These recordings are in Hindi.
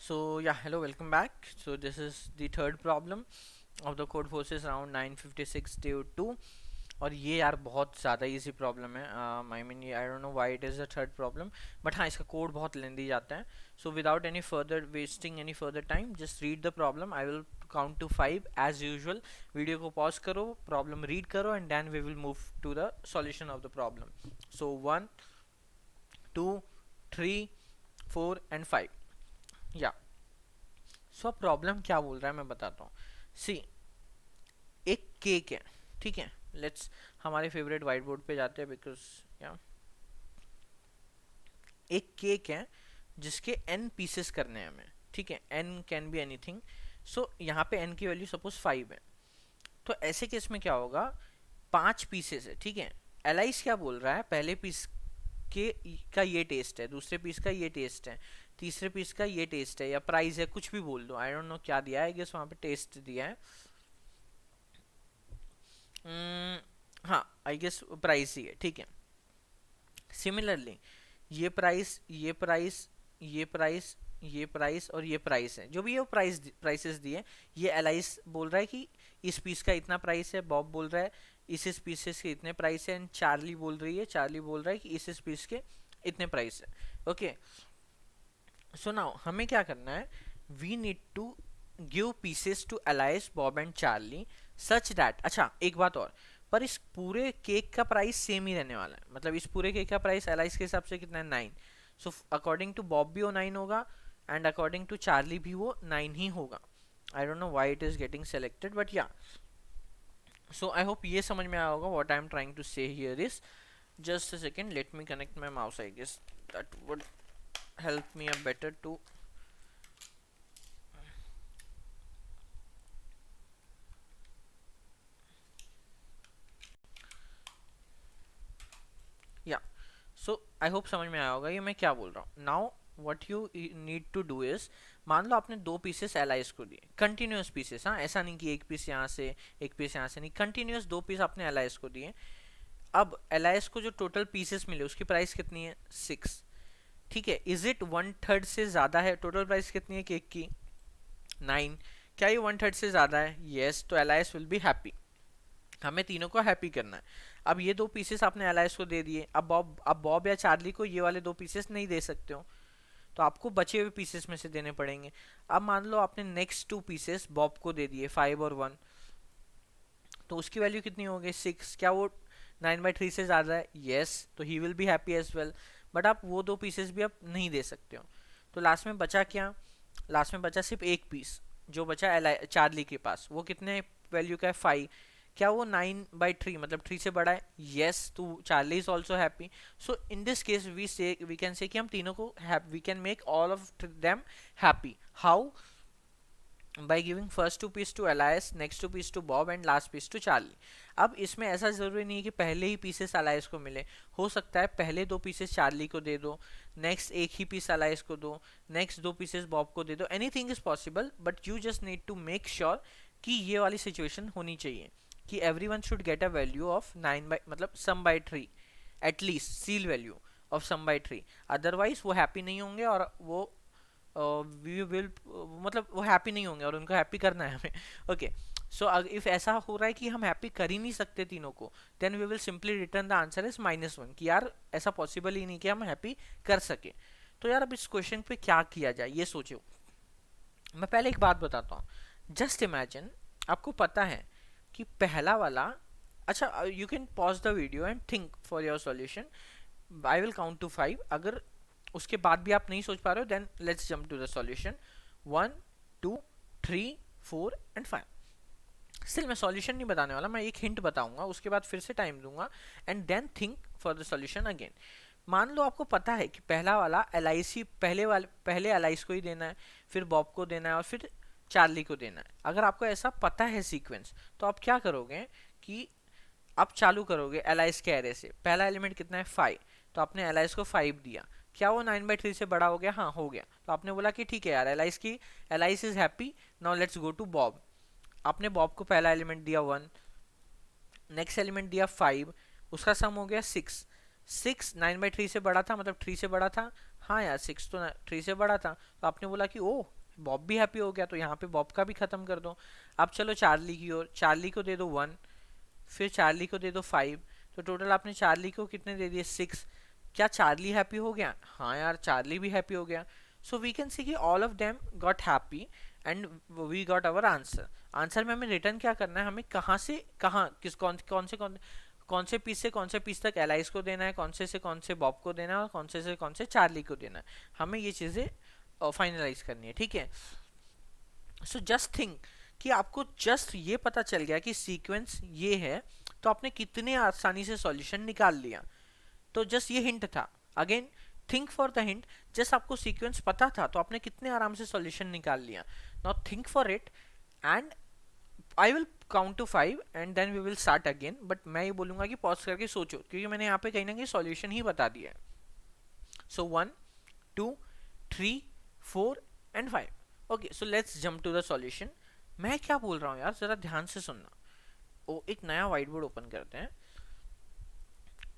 So yeah, hello, welcome back. So this is the third problem of the code forces around 956 to 2. और ये यार बहुत ज़्यादा इजी प्रॉब्लम है. I mean I don't know why it is the third problem, but हाँ, इसका कोड बहुत लेंदी जाता है. So without any further wasting any further time, just read the problem. I will count to 5 as usual. Video को पॉज करो, प्रॉब्लम रीड करो, and then we will move to the solution of the problem. So 1 2 3 4 and 5. या सो प्रॉब्लम क्या बोल रहा है मैं बताता हूँ. सी, एक केक है, ठीक है. लेट्स हमारे फेवरेट वाइट बोर्ड पे जाते हैं, बिकॉज या एक केक है जिसके n पीसेस करने हैं हमें, ठीक है. n can be anything. So यहाँ पे n की वैल्यू सपोज 5 है. तो ऐसे केस में क्या होगा, 5 पीसेस है, ठीक है. एलाइस क्या बोल रहा है, पहले पीस के का ये टेस्ट है, दूसरे पीस का ये टेस्ट है, तीसरे पीस का ये टेस्ट है, या प्राइस है, कुछ भी बोल दो. आई डोंट नो क्या दिया है, गेस वहाँ पे टेस्ट दिया है. हाँ, आई गेस प्राइस ही है, ठीक है. सिमिलरली ये प्राइस, ये प्राइस, ये प्राइस, ये प्राइस और ये प्राइस है, जो भी ये प्राइसेस दिए. ये एलाइस बोल रहा है कि इस पीस का इतना प्राइस है, बॉब बोल रहा है इस पीसेस के इतने प्राइस है, एंड चार्ली बोल रही है, चार्ली बोल रहा है कि इस पीस के इतने प्राइस है. ओके, सो नाउ हमें क्या करना है, we need to give pieces to Alice, Bob and Charlie such that. अच्छा, एक बात और, पर इस पूरे केक का प्राइस सेम ही रहने वाला है. मतलब इस पूरे केक का प्राइस एलाइस के हिसाब से कितना है, 9. सो अकॉर्डिंग टू बॉब भी वो 9 होगा, एंड अकॉर्डिंग टू चार्ली भी वो 9 ही होगा. I don't know why it is getting selected, but yeah. So I hope ये समझ में आया होगा what I am trying to say here is. Just a second, let me connect my mouse. I guess that would help me a better to. या सो आई होप समझ में आया होगा ये मैं क्या बोल रहा हूँ. Now what you need to do is, मान लो आपने 2 पीसेस एलाइस को दिए, कंटिन्यूस पीसेस. हाँ, ऐसा नहीं कि एक पीस यहाँ से एक पीस यहाँ से, नहीं, कंटिन्यूस 2 पीस आपने एलाइस को दिए. अब एलाइस को जो टोटल पीसेस मिले उसकी प्राइस कितनी है, 6, ठीक है. इज इट 1/3 से ज्यादा है? टोटल प्राइस कितनी है केक की, 9. क्या ये 1/3 से ज्यादा है? यस. तो एलाइस विल बी हैप्पी. हमें तीनों को हैप्पी करना है. अब ये 2 पीसेस आपने एलाइस को दे दिए. अब बॉब या चार्ली को ये वाले 2 पीसेस नहीं दे सकते हो, तो आपको बचे हुए पीसेस में से देने पड़ेंगे. अब मान लो आपने नेक्स्ट 2 पीसेस बॉब को दे दिए, 5 और 1, तो उसकी वैल्यू कितनी हो गई, 6. क्या वो 9/3 से ज़्यादा है? यस. तो he will be happy as well. But आप वो 2 पीसेस भी आप नहीं दे सकते हो. तो लास्ट में बचा क्या, लास्ट में बचा सिर्फ एक पीस जो बचा चार्ली के पास. वो कितने वैल्यू का है, 5. क्या वो 9/3 मतलब 3 से बड़ा है? यस. तो Charlie is also happy. So in this case we can say कि हम तीनों को we can make all of them happy. How? by giving first 2 piece to Elias, next 2 piece to Bob and last piece to Charlie. अब इसमें ऐसा ज़रूरी नहीं है कि पहले ही पीसेस अलाइस को मिले. हो सकता है पहले 2 पीसेस चार्ली को दे दो, नेक्स्ट एक ही पीस अलाइस को दो, नेक्स्ट 2 पीसेस बॉब को दे दो. Anything is possible, but you just need to make sure कि ये वाली सिचुएशन होनी चाहिए कि everyone should get a value of 9 by मतलब सम बाई 3, एटलीस्ट सील value of sum by 3. Otherwise वो हैप्पी नहीं होंगे और वो वी विल मतलब वो हैप्पी नहीं होंगे और उनको हैप्पी करना है हमें. ओके, सो इफ ऐसा हो रहा है कि हम हैप्पी कर ही नहीं सकते तीनों को, then we will simply return the answer is -1, कि यार ऐसा पॉसिबल ही नहीं कि हम हैप्पी कर सके. तो यार अब इस क्वेश्चन पे क्या किया जाए ये सोचो. मैं पहले एक बात बताता हूँ. जस्ट इमेजिन, आपको पता है कि पहला वाला, अच्छा you can pause the video and think for your solution. I will count to 5. अगर उसके बाद भी आप नहीं सोच पा रहे हो, then let's jump to the solution. 1 2 3 4 and 5. Still मैं सॉल्यूशन नहीं बताने वाला, मैं एक हिंट बताऊंगा, उसके बाद फिर से टाइम दूंगा, and then think for the solution again. मान लो आपको पता है कि पहला वाला एलआईसी पहले एलआईस को ही देना है, फिर बॉब को देना है और फिर चार्ली को देना है. अगर आपको ऐसा पता है सीक्वेंस, तो आप क्या करोगे कि आप चालू करोगे एलआईस के एरे से. पहला एलिमेंट कितना है, 5. तो आपने एलआईस को 5 दिया. क्या वो 9/3 से बड़ा हो गया? हाँ, हो गया. तो आपने बोला कि ठीक है यार, Alice is happy, now let's go to Bob. आपने बॉब को पहला एलिमेंट दिया 1, नेक्स्ट एलिमेंट दिया 5, उसका सम हो गया 6. 6 9/3 से बड़ा था, मतलब 3 से बड़ा था. हाँ यार 6 तो 3 से बड़ा था, तो आपने बोला कि ओह बॉब भी हैप्पी हो गया, तो यहाँ पे बॉब का भी खत्म कर दो। अब चलो चार्ली की ओर, चार्ली को दे दो 1, फिर चार्ली को दे दो 5, तो टोटल आपने चार्ली को कितने दे दिए 6। क्या चार्ली हैप्पी हो गया? हाँ यार चार्ली भी हैप्पी हो गया। सो वी कैन सी कि all of them got happy and we got our answer. Answer में हमें रिटर्न क्या करना है, हमें कहाँ से कहाँ, किस कौन से पीस से कौन से पीस तक एलाइस को देना है, से कौन से बॉब को देना है, और कौन से चार्ली को देना है। हमें ये चीज़ें फाइनलाइज करनी है, ठीक है। सो जस्ट थिंक कि आपको जस्ट ये पता चल गया कि सीक्वेंस ये है, तो आपने कितने आसानी से सॉल्यूशन निकाल लिया। तो जस्ट ये हिंट था। Again think for the hint. Just आपको सीक्वेंस पता था तो आपने कितने आराम से सॉल्यूशन निकाल लिया। Now think for it and I will count to 5 and then we will start again. But मैं ये बोलूंगा कि पॉज करके सोचो, क्योंकि मैंने यहाँ पे कहीं ना कहीं सॉल्यूशन ही बता दिया है। So 1 2 3 4 and 5। Okay so let's jump to the solution. मैं क्या बोल रहा हूँ यार, जरा ध्यान से सुनना। ओ एक नया व्हाइट बोर्ड ओपन करते हैं,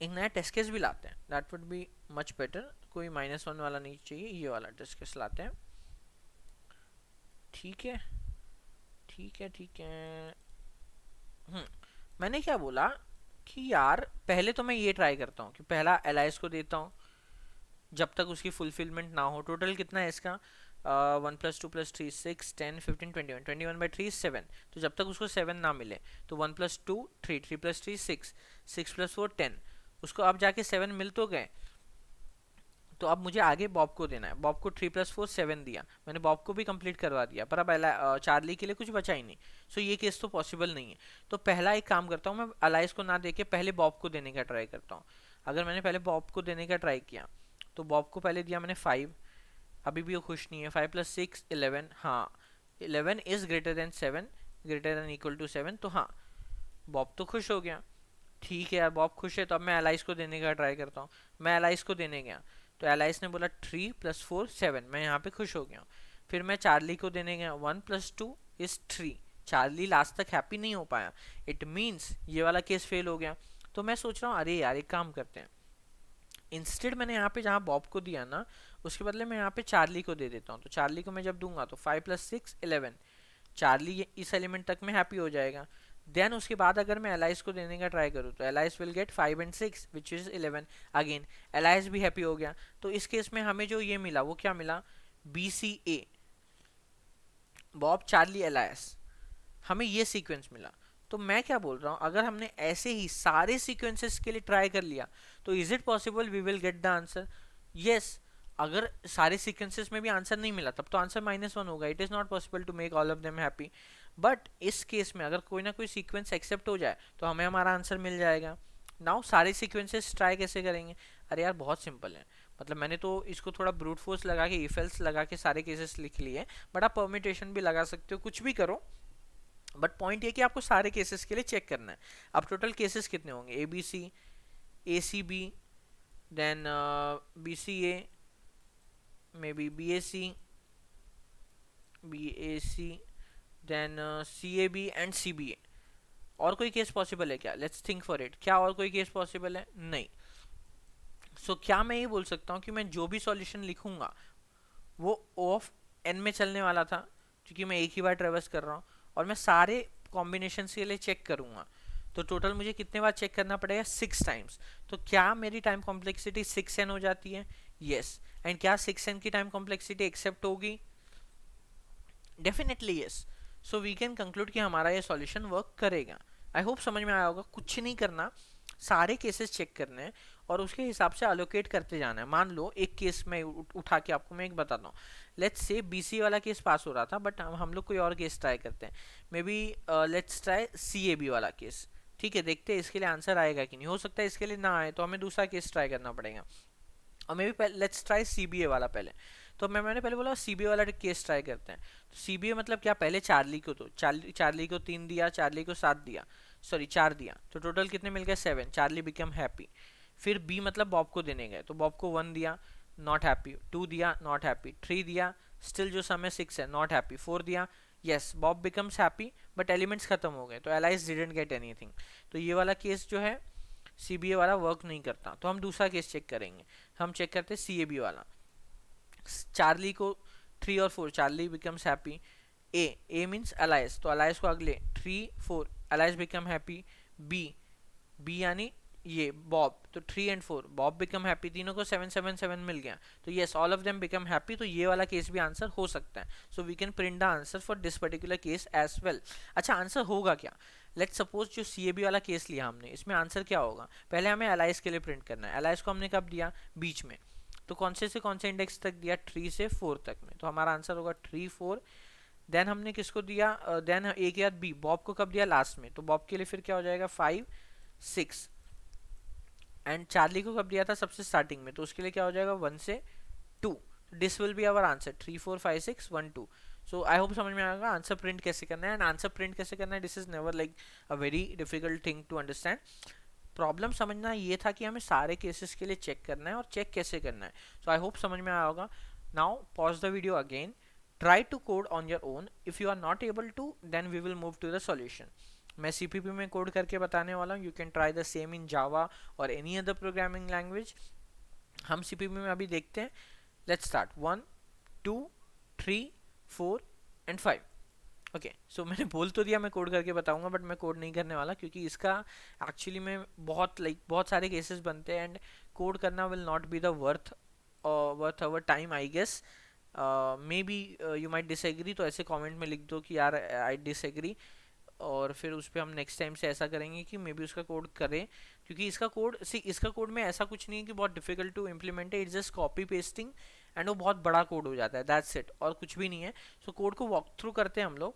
एक नया टेस्ट केस भी लाते हैं, that would be much better. कोई -1 वाला नहीं चाहिए, ये वाला टेस्ट केस लाते हैं। ठीक है ठीक है ठीक है। मैंने क्या बोला कि यार पहले तो मैं ये ट्राई करता हूँ कि पहला एलाइस को देता हूँ जब तक उसकी फुलफिलमेंट ना हो। टोटल कितना है इसका, 1 + 2 + 3 6 10 15 21, 21/3 7। तो जब तक उसको 7 ना मिले तो 1 + 2 3, 3 + 3 6, 6 + 4 10। उसको अब जाके 7 मिल तो गए, तो अब मुझे आगे बॉब को देना है। बॉब को 3 + 4 7 दिया, मैंने बॉब को भी कंप्लीट करवा दिया, पर अब चार्ली के लिए कुछ बचा ही नहीं। सो ये केस तो पॉसिबल नहीं है। तो पहला एक काम करता हूँ, मैं अलाइस को ना देके पहले बॉब को देने का ट्राई करता हूँ। अगर मैंने पहले बॉब को देने का ट्राई किया, तो बॉब को पहले दिया मैंने 5, अभी भी वो खुश नहीं है। 5 + 6 11, हाँ 11 is greater than 7, greater than equal to 7, तो हाँ बॉब तो खुश हो गया। ठीक है यार बॉब खुश है, तो अब मैं एलाइस को देने का ट्राई करता हूँ। मैं एलाइस को देने गया तो एलाइस ने बोला 3 + 4 7, मैं यहाँ पे खुश हो गया। फिर मैं चार्ली को देने गया, 1 + 2 इज 3, चार्ली लास्ट तक हैप्पी नहीं हो पाया, इट मीन्स ये वाला केस फेल हो गया। तो मैं सोच रहा हूँ अरे यार एक काम करते हैं, इंस्टेड मैंने यहाँ पे जहाँ बॉब को दिया ना, उसके बदले मैं यहाँ पे चार्ली को दे देता हूँ। तो चार्ली को मैं जब दूंगा तो 5 + 6 11, चार्ली इस एलिमेंट तक में हैप्पी हो जाएगा। देन उसके बाद अगर मैं एलाइस को देने का ट्राई करूँ तो alias will get 5 and 6 which is 11। Again alias भी हैप्पी हो गया। तो इस केस में हमें जो ये मिला वो क्या मिला, BCA, बॉब चार्ली एलाइस, हमें ये सीक्वेंस मिला। तो मैं क्या बोल रहा हूँ, अगर हमने ऐसे ही सारे सीक्वेंसेस के लिए ट्राई कर लिया तो is it possible we will get the answer? Yes. अगर सारे सीक्वेंसेस में भी आंसर नहीं मिला तब तो आंसर -1 होगा। It is not possible to make all of them happy. But इस केस में अगर कोई ना कोई सीक्वेंस एक्सेप्ट हो जाए तो हमें हमारा आंसर मिल जाएगा। नाउ सारे सीक्वेंसेस ट्राई कैसे करेंगे? अरे यार बहुत सिंपल है। मतलब मैंने तो इसको थोड़ा ब्रूट फोर्स लगा के इफ एल्स लगा के सारे केसेस लिख लिए, बट आप परमिटेशन भी लगा सकते हो, कुछ भी करो। बट पॉइंट ये कि आपको सारे केसेस के लिए चेक करना है। अब टोटल केसेस कितने होंगे, ABC, ACB, then BCA, maybe BAC, then CAB and CBA। और कोई केस पॉसिबल है क्या? Let's think for it. क्या और कोई केस पॉसिबल है? नहीं। सो क्या मैं ये बोल सकता हूँ कि मैं जो भी सॉल्यूशन लिखूंगा वो O ऑफ N में चलने वाला था, क्योंकि मैं एक ही बार ट्रेवर्स कर रहा हूँ और मैं सारे कॉम्बिनेशन के लिए चेक करूंगा। तो टोटल मुझे कितने बार चेक करना पड़ेगा? 6 टाइम्स। तो क्या मेरी टाइम कॉम्प्लेक्सिटी 6n हो जाती है? यस। एंड क्या 6n की टाइम कॉम्प्लेक्सिटी एक्सेप्ट होगी? Definitely yes. So we can conclude कि हमारा ये सॉल्यूशन वर्क करेगा। आई होप समझ में आया होगा। कुछ नहीं करना, सारे केसेस चेक करने हैं और उसके हिसाब से अलोकेट करते जाना है। मान लो एक केस में उठा के आपको मैं एक बताता हूँ। लेट्स से BC वाला केस पास हो रहा था, बट हम लोग कोई और केस ट्राई करते हैं। May be let's try CAB वाला केस। ठीक है, देखते हैं इसके लिए आंसर आएगा कि नहीं। हो सकता है इसके लिए ना आए तो हमें दूसरा केस ट्राई करना पड़ेगा। और may be let's try CBA वाला पहले। तो मैंने पहले बोला CBA वाला केस ट्राई करते हैं। तो CBA मतलब क्या, पहले चार्ली को तो चार्ली को 3 दिया, चार्ली को 7 दिया, सॉरी 4 दिया, तो टोटल कितने मिल गए 7। Charlie become happy. फिर B मतलब बॉब को देने गए, तो बॉब को 1 दिया, नॉट हैप्पी। 2 दिया, नॉट हैप्पी। 3 दिया, स्टिल जो सम है 6 है, नॉट हैप्पी। 4 दिया, yes Bob becomes happy, but elements खत्म हो गए, तो एलाइस डिडंट गेट एनीथिंग। तो ये वाला केस जो है CBA वाला वर्क नहीं करता। तो हम दूसरा केस चेक करेंगे। हम चेक करते हैं CAB वाला। चार्ली को 3 और 4, Charlie becomes happy. A means Alice, तो अलाइस को अगले 3 4 Alice become happy. B, B यानी ये बॉब, तो 3 एंड 4 बॉब बिकम हैप्पी, तीनों को 7 7 7 मिल गया, तो yes all of them become happy, तो ये वाला केस भी आंसर हो सकता है। So we can print the answer for this particular case as well. अच्छा आंसर होगा क्या, लेट्स सपोज जो CAB वाला केस लिया हमने, इसमें आंसर क्या होगा, पहले हमें अलाइस के लिए प्रिंट करना है। अलाइस को हमने कब दिया, बीच में, तो कौन से इंडेक्स तक दिया, 3 से 4 तक में, तो हमारा आंसर होगा 3 4। देन हमने किसको दिया, देन ए के बाद बी, बॉब को कब दिया, लास्ट में, तो बॉब के लिए फिर क्या हो जाएगा 5 6। एंड चार्ली को कब दिया था, सबसे स्टार्टिंग में, तो उसके लिए क्या हो जाएगा 1 से 2। This will be our answer 3 4 5 6 1 2। So I hope समझ में आएगा आंसर प्रिंट कैसे करना है। एंड आंसर प्रिंट कैसे करना है, this is never like a very difficult thing to understand. Problem समझना ये था कि हमें सारे केसेस के लिए चेक करना है और चेक कैसे करना है। सो आई होप समझ में आया होगा। Now pause the video again, try to code on your own, if you are not able to then we will move to the solution. मैं CPP में कोड करके बताने वाला हूँ, you can try the same in Java और एनी अदर प्रोग्रामिंग लैंग्वेज। हम CPP में अभी देखते हैं। Let's start 1 2 3 4 and 5। Okay so मैंने बोल तो दिया मैं कोड करके बताऊंगा, बट मैं कोड नहीं करने वाला, क्योंकि इसका एक्चुअली में बहुत सारे केसेस बनते हैं एंड कोड करना will not be the worth our time I guess. Maybe you might disagree, तो ऐसे कमेंट में लिख दो कि यार आई डिसएग्री, और फिर उस पर हम नेक्स्ट टाइम से ऐसा करेंगे कि मे बी उसका कोड करें, क्योंकि इसका कोड में ऐसा कुछ नहीं है कि बहुत डिफिकल्ट टू इम्प्लीमेंट है, it's just copy pasting and वो बहुत बड़ा कोड हो जाता है, दैट्स इट, और कुछ भी नहीं है। सो कोड को वॉक थ्रू करते हैं हम लोग,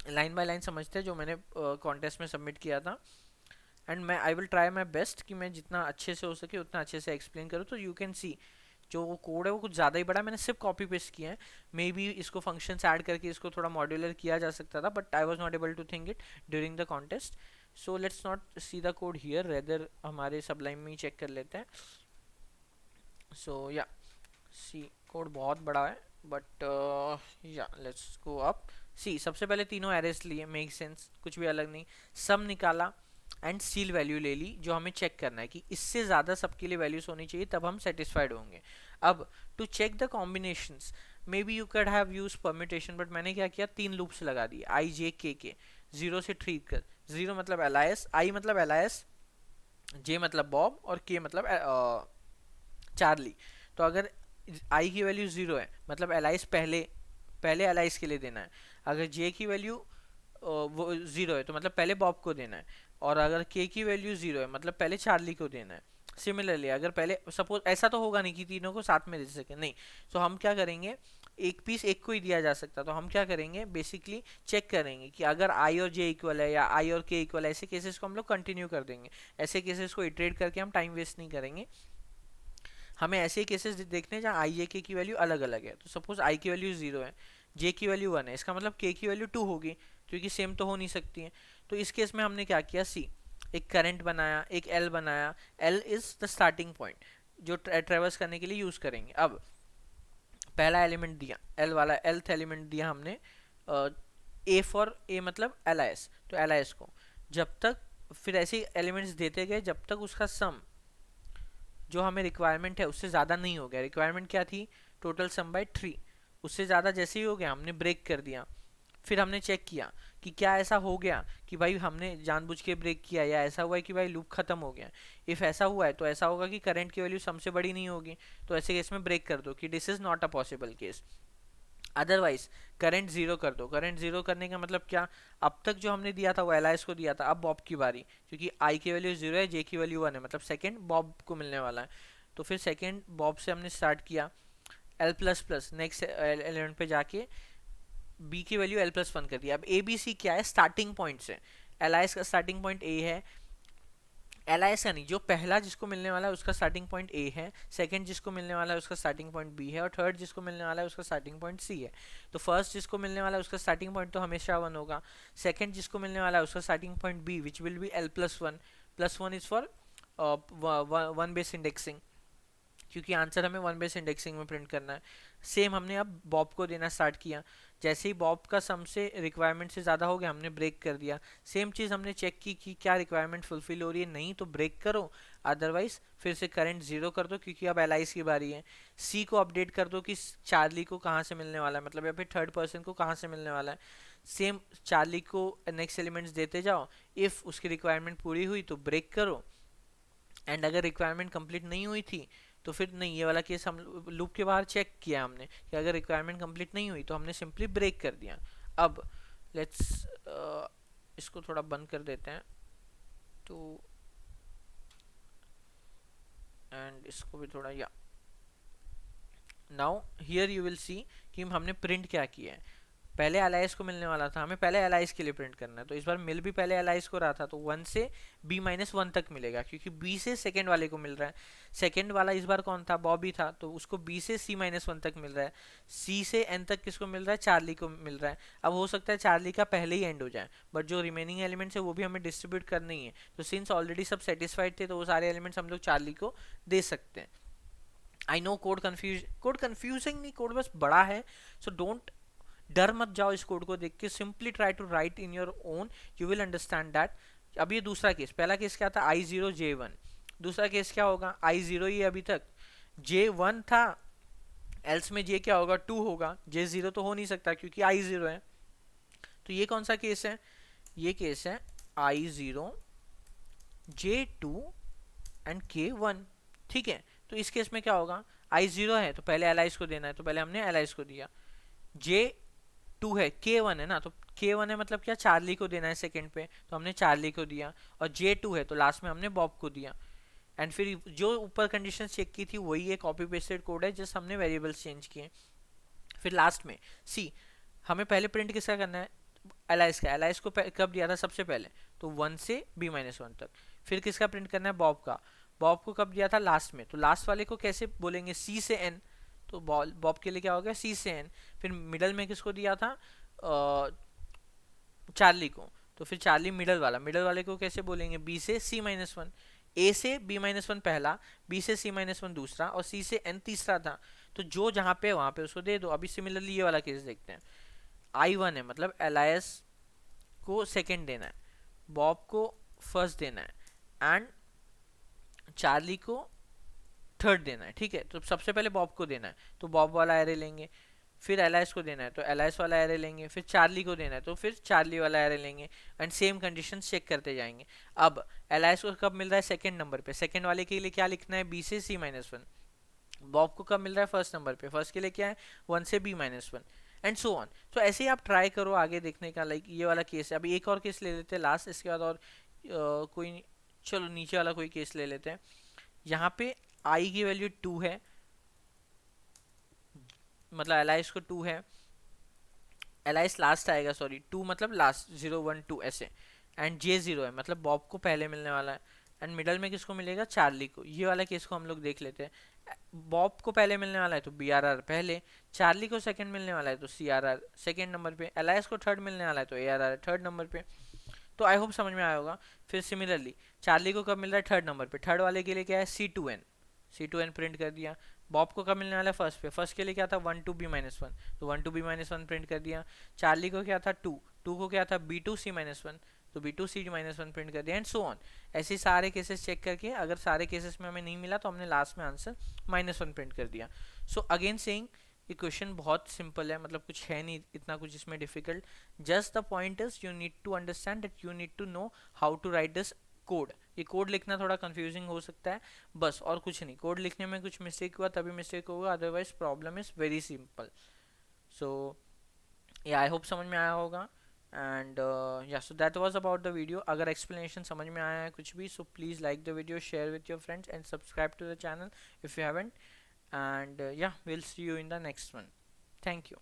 लाइन बाय लाइन समझते हैं, जो मैंने कॉन्टेस्ट में सबमिट किया था। एंड मैं I will try my best कि मैं जितना अच्छे से हो सके उतना अच्छे से एक्सप्लेन करूँ। तो यू कैन सी जो कोड है वो कुछ ज़्यादा ही बड़ा है, मैंने सिर्फ कॉपी पेस्ट किया है। मे बी इसको फंक्शंस ऐड करके इसको थोड़ा मॉड्यूलर किया जा सकता था, but I was not able to think it during the contest. So let's not see the code here, rather हमारे सबलाइन में ही चेक कर लेते हैं। सो या सी कोड बहुत बड़ा है, बट या लेट्स गो अप। सी सबसे पहले तीनों एरेस लिए, मेक सेंस, कुछ भी अलग नहीं, सम निकाला एंड सील वैल्यू ले ली, जो हमें चेक करना है कि इससे ज़्यादा सबके लिए वैल्यूज होनी चाहिए, तब हम सेटिस्फाइड होंगे। अब to check the combinations, maybe you could have use permutation, but मैंने क्या किया, 3 लूप्स लगा दिए, आई जे के 0 से 3 कर, 0 मतलब एलायस, आई मतलब एलायस, जे मतलब बॉब और के मतलब चार्ली। तो अगर आई की वैल्यू 0 है मतलब एलाइस पहले एलाइस के लिए देना है, अगर जे की वैल्यू वो 0 है तो मतलब पहले बॉब को देना है, और अगर के की वैल्यू 0 है मतलब पहले चार्ली को देना है। सिमिलरली अगर पहले सपोज ऐसा तो होगा नहीं कि तीनों को साथ में दे सके, नहीं, तो हम क्या करेंगे, एक पीस एक को ही दिया जा सकता, तो हम क्या करेंगे बेसिकली चेक करेंगे कि अगर आई और जे इक्वल है या आई और के इक्वल है, ऐसे केसेस को हम लोग कंटिन्यू कर देंगे। ऐसे केसेस को इटरेट करके हम टाइम वेस्ट नहीं करेंगे। हमें ऐसे केसेस देखने हैं जहाँ आई जे के की वैल्यू अलग अलग है, तो सपोज आई की वैल्यू 0 है, जे की वैल्यू 1 है, इसका मतलब के की वैल्यू 2 होगी, क्योंकि सेम तो हो नहीं सकती है। तो इस केस में हमने क्या किया, सी एक करंट बनाया, एक एल बनाया, L is the starting point जो ट्रेवर्स करने के लिए यूज करेंगे। अब पहला एलिमेंट दिया, एल वाला एल्थ एलिमेंट दिया हमने, ए फॉर ए मतलब एलाइस, तो एलाइस को जब तक फिर ऐसे एलिमेंट्स देते गए जब तक उसका सम जो हमें रिक्वायरमेंट है उससे ज़्यादा नहीं हो गया। रिक्वायरमेंट क्या थी, टोटल सम बाय 3, उससे ज़्यादा जैसे ही हो गया हमने ब्रेक कर दिया। फिर हमने चेक किया कि क्या ऐसा हो गया कि भाई हमने जानबूझ के ब्रेक किया, या ऐसा हुआ है कि भाई लूप खत्म हो गया। इफ़ ऐसा हुआ है तो ऐसा होगा कि करंट की वैल्यू सम से बड़ी नहीं होगी, तो ऐसे केस में ब्रेक कर दो कि this is not a possible case. Otherwise current 0 कर दो। करंट 0 करने का मतलब क्या, अब तक जो हमने दिया था वो एलाइस को दिया था, अब बॉब की बारी, क्योंकि आई की वैल्यू 0 है, जे की वैल्यू 1 है, मतलब सेकंड बॉब को मिलने वाला है। तो फिर सेकंड बॉब से हमने स्टार्ट किया, L plus plus next element पे जाके बी की वैल्यू एल प्लस 1 कर दिया। अब ए बी सी क्या है, स्टार्टिंग पॉइंट से, एलाइस का स्टार्टिंग पॉइंट ए है, एलाइस का नहीं, जो पहला जिसको मिलने वाला है उसका स्टार्टिंग पॉइंट ए है, सेकंड जिसको मिलने वाला है उसका स्टार्टिंग पॉइंट बी है, और थर्ड जिसको मिलने वाला है उसका स्टार्टिंग पॉइंट सी है। तो फर्स्ट जिसको मिलने वाला है उसका स्टार्टिंग पॉइंट तो हमेशा 1 होगा, सेकंड जिसको मिलने वाला है उसका starting point B which will be L plus 1, plus 1 is for 1 base indexing, क्योंकि आंसर हमें 1 बेस इंडेक्सिंग में प्रिंट करना है। सेम हमने अब बॉब को देना स्टार्ट किया, जैसे ही बॉब का सम से रिक्वायरमेंट से ज़्यादा हो गया हमने ब्रेक कर दिया। सेम चीज़ हमने चेक की कि क्या रिक्वायरमेंट फुलफिल हो रही है, नहीं तो ब्रेक करो, अदरवाइज फिर से करंट 0 कर दो क्योंकि अब एलाइज की बारी है। सी को अपडेट कर दो कि चार्ली को कहाँ से मिलने वाला है, मतलब या फिर थर्ड पर्सन को कहाँ से मिलने वाला है। सेम चार्ली को नेक्स्ट एलिमेंट्स देते जाओ, इफ़ उसकी रिक्वायरमेंट पूरी हुई तो ब्रेक करो, एंड अगर रिक्वायरमेंट कंप्लीट नहीं हुई थी तो फिर नहीं, ये वाला केस हम लूप के बाहर चेक किया हमने कि अगर रिक्वायरमेंट कंप्लीट नहीं हुई तो हमने सिंपली ब्रेक कर दिया। अब लेट्स इसको थोड़ा बंद कर देते हैं तो, एंड इसको भी थोड़ा, या now here you will see कि हमने प्रिंट क्या किया है। पहले एलाइस को मिलने वाला था, हमें पहले एलाइस के लिए प्रिंट करना है, तो इस बार मिल भी पहले एलाइस को रहा था तो 1 से b-1 तक मिलेगा क्योंकि b से सेकेंड वाले को मिल रहा है। सेकेंड वाला इस बार कौन था, बॉबी था, तो उसको b से c-1 तक मिल रहा है। c से n तक किसको मिल रहा है, चार्ली को मिल रहा है। अब हो सकता है चार्ली का पहले ही एंड हो जाए, बट जो रिमेनिंग एलिमेंट्स है वो भी हमें डिस्ट्रीब्यूट करने ही है, तो सिंस ऑलरेडी सब सेटिस्फाइड थे तो वो सारे एलिमेंट्स हम लोग चार्ली को दे सकते हैं। आई नो कोड कंफ्यूजिंग नहीं, कोड बस बड़ा है, सो डोंट, डर मत जाओ इस कोड को देख के, simply try to write in your own, you will understand that. अब ये दूसरा केस, पहला केस क्या था i0 j1, दूसरा केस क्या होगा i0 ही अभी तक, j1 था, एल्स में j क्या होगा 2 होगा, j0 तो हो नहीं सकता क्योंकि i0 है। तो ये कौन सा केस है, ये केस है i0 j2 एंड k1, ठीक है। तो इस केस में क्या होगा, i0 है तो पहले एलाइस को देना है, तो पहले हमने एलाइस को दिया, j2 है, k1 है ना, तो k1 है मतलब क्या, चार्ली को देना है सेकंड पे, तो हमने चार्ली को दिया, और j2 है तो लास्ट में हमने बॉब को दिया। एंड फिर जो ऊपर कंडीशन चेक की थी वही एक कॉपी पेस्टेड कोड है, जस्ट हमने वेरिएबल्स चेंज किए। फिर लास्ट में सी, हमें पहले प्रिंट किसका करना है, एलाइस का, एलाइस को कब दिया था सबसे पहले, तो 1 से b-1 तक। फिर किसका प्रिंट करना है, बॉब का, बॉब को कब दिया था, लास्ट में, तो लास्ट वाले को कैसे बोलेंगे, सी से एन, तो बॉब के लिए क्या हो गया, सी से एन। फिर मिडल में किसको दिया था, चार्ली को, तो फिर चार्ली मिडल वाले को कैसे बोलेंगे, बी से c-1, ए से b-1 पहला, बी से c-1 दूसरा, और सी से n तीसरा था, तो जो जहाँ पे वहाँ पे उसको दे दो। अभी सिमिलरली ये वाला केस देखते हैं, i1 है मतलब एलायस को सेकंड देना है, बॉब को फर्स्ट देना है, एंड चार्ली को थर्ड देना है, ठीक है। तो सबसे पहले बॉब को देना है तो बॉब वाला एरे लेंगे, फिर एलाइस को देना है तो एलाइस वाला एरे लेंगे, फिर चार्ली को देना है तो फिर चार्ली वाला एरे लेंगे, एंड सेम कंडीशन चेक करते जाएंगे। अब एलाइस को कब मिल रहा है, सेकंड नंबर पे, सेकंड वाले के लिए क्या लिखना है, बी से c-1। बॉब को कब मिल रहा है, फर्स्ट नंबर पे, फर्स्ट के लिए क्या है 1 से b-1, एंड सो ऑन। तो ऐसे ही आप ट्राई करो आगे देखने का, लाइक ये वाला केस है। अभी एक और केस ले लेते हैं लास्ट, इसके बाद और कोई, चलो नीचे वाला कोई केस ले लेते हैं। यहाँ पे i की वैल्यू 2 है, मतलब एलाइस को 2 है, एलाइस लास्ट आएगा, सॉरी 2 मतलब लास्ट, 0 1 2 ऐसे, एंड j0 है मतलब बॉब को पहले मिलने वाला है, एंड मिडल में किसको मिलेगा, चार्ली को। ये वाला केस को हम लोग देख लेते हैं, बॉब को पहले मिलने वाला है तो BRR पहले, चार्ली को सेकंड मिलने वाला है तो CRR सेकंड नंबर पे, एलाइस को थर्ड मिलने वाला है तो ARR थर्ड नंबर पे। तो आई होप समझ में आया होगा। फिर सिमिलरली चार्ली को कब मिल रहा है, थर्ड नंबर पे, थर्ड वाले के लिए क्या है C2n प्रिंट कर दिया। बॉब को कब मिलने वाला है, फर्स्ट पे, फर्स्ट के लिए क्या था 1 to b-1, तो 1 to b-1 प्रिंट कर दिया। चार्ली को क्या था 2 को क्या था b2c-1, तो b2c-1 प्रिंट कर दिया, एंड सो ऑन। ऐसे सारे केसेस चेक करके अगर सारे केसेस में हमें नहीं मिला तो हमने लास्ट में आंसर -1 प्रिंट कर दिया। सो अगेन सेइंग, ये क्वेश्चन बहुत सिंपल है, मतलब कुछ है नहीं इतना कुछ इसमें difficult, just the point is you need to understand that you need to know how to write this code. ये कोड लिखना थोड़ा कंफ्यूजिंग हो सकता है बस, और कुछ नहीं। कोड लिखने में कुछ मिस्टेक हुआ तभी मिस्टेक होगा, otherwise problem is very simple. So ये आई होप समझ में आया होगा, and yeah so that was about the video. अगर एक्सप्लेनेशन समझ में आया है कुछ भी, so please like the video, share with your friends, and subscribe to the channel if you haven't, and yeah, we'll see you in the next one. Thank you.